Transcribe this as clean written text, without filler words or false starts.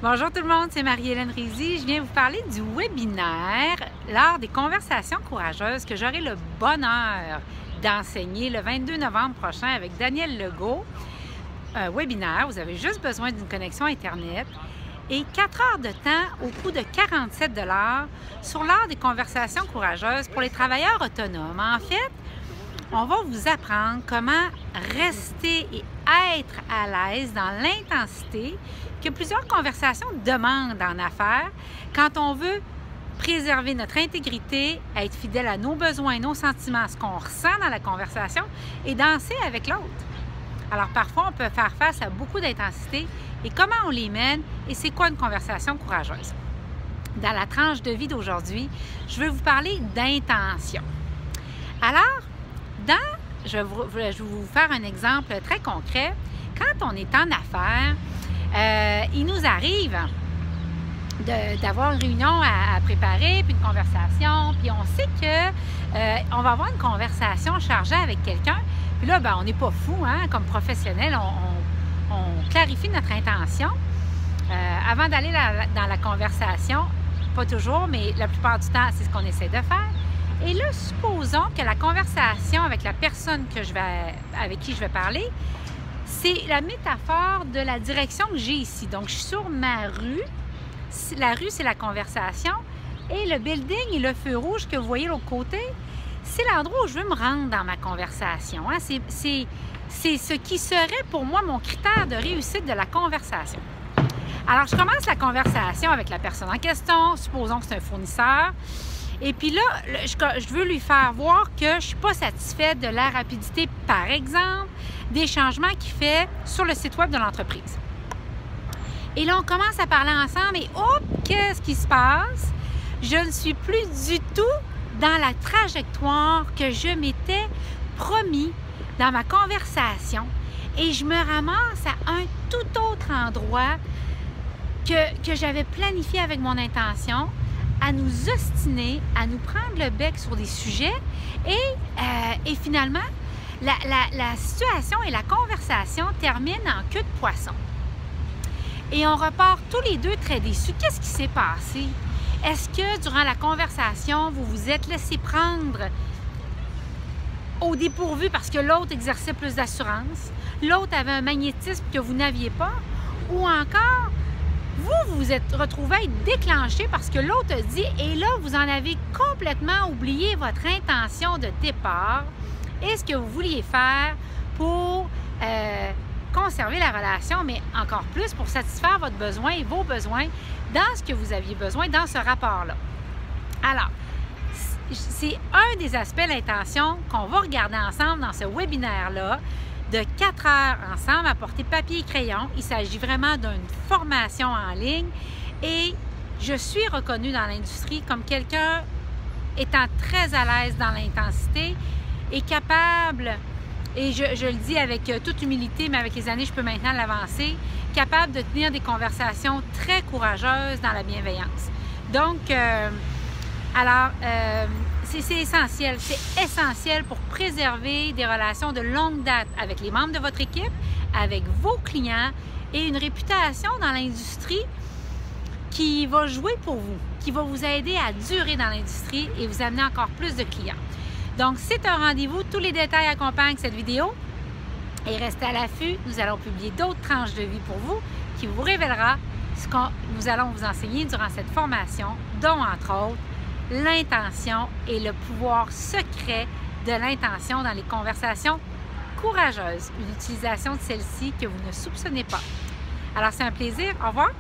Bonjour tout le monde, c'est Marie-Hélène Rizy. Je viens vous parler du webinaire lors des conversations courageuses que j'aurai le bonheur d'enseigner le 22 novembre prochain avec Daniel Legault. Un webinaire, vous avez juste besoin d'une connexion Internet et 4 heures de temps au coût de 47 $ sur l'art des conversations courageuses pour les travailleurs autonomes. En fait, on va vous apprendre comment rester et être à l'aise dans l'intensité que plusieurs conversations demandent en affaires quand on veut préserver notre intégrité, être fidèle à nos besoins, nos sentiments, ce qu'on ressent dans la conversation et danser avec l'autre. Alors parfois, on peut faire face à beaucoup d'intensité et comment on les mène et c'est quoi une conversation courageuse. Dans la tranche de vie d'aujourd'hui, je vais vous parler d'intention. Alors, je vais vous faire un exemple très concret. Quand on est en affaires, il nous arrive d'avoir une réunion à préparer, puis une conversation, puis on sait qu'on va avoir une conversation chargée avec quelqu'un. Puis là, on n'est pas fou, hein, comme professionnel, on clarifie notre intention avant d'aller dans la conversation. Pas toujours, mais la plupart du temps, c'est ce qu'on essaie de faire. Et là, supposons que la conversation avec la personne avec qui je vais parler, c'est la métaphore de la direction que j'ai ici. Donc, je suis sur ma rue. La rue, c'est la conversation. Et le building et le feu rouge que vous voyez de l'autre côté, c'est l'endroit où je veux me rendre dans ma conversation. Hein? C'est ce qui serait pour moi mon critère de réussite de la conversation. Alors, je commence la conversation avec la personne en question. Supposons que c'est un fournisseur. Et puis là, je veux lui faire voir que je ne suis pas satisfaite de la rapidité, par exemple, des changements qu'il fait sur le site web de l'entreprise. Et là, on commence à parler ensemble et hop, qu'est-ce qui se passe? Je ne suis plus du tout dans la trajectoire que je m'étais promis dans ma conversation et je me ramasse à un tout autre endroit que j'avais planifié avec mon intention, à nous ostiner, à nous prendre le bec sur des sujets et finalement, la situation et la conversation terminent en queue de poisson. Et on repart tous les deux très déçus. Qu'est-ce qui s'est passé? Est-ce que durant la conversation, vous vous êtes laissé prendre au dépourvu parce que l'autre exerçait plus d'assurance, l'autre avait un magnétisme que vous n'aviez pas, ou encore vous vous êtes retrouvé à être déclenché parce que l'autre a dit et là, vous en avez complètement oublié votre intention de départ et ce que vous vouliez faire pour conserver la relation, mais encore plus pour satisfaire votre besoin et vos besoins dans ce que vous aviez besoin dans ce rapport-là. Alors, c'est un des aspects de l'intention qu'on va regarder ensemble dans ce webinaire-là de 4 heures ensemble à porter papier et crayon. Il s'agit vraiment d'une formation en ligne et je suis reconnue dans l'industrie comme quelqu'un étant très à l'aise dans l'intensité et capable, et je le dis avec toute humilité, mais avec les années, je peux maintenant l'avancer, capable de tenir des conversations très courageuses dans la bienveillance. Donc, c'est essentiel. C'est essentiel pour préserver des relations de longue date avec les membres de votre équipe, avec vos clients et une réputation dans l'industrie qui va jouer pour vous, qui va vous aider à durer dans l'industrie et vous amener encore plus de clients. Donc, c'est un rendez-vous. Tous les détails accompagnent cette vidéo. Et restez à l'affût. Nous allons publier d'autres tranches de vie pour vous qui vous révélera ce que nous allons vous enseigner durant cette formation, dont, entre autres, l'intention et le pouvoir secret de l'intention dans les conversations courageuses. Une utilisation de celle-ci que vous ne soupçonnez pas. Alors, c'est un plaisir. Au revoir.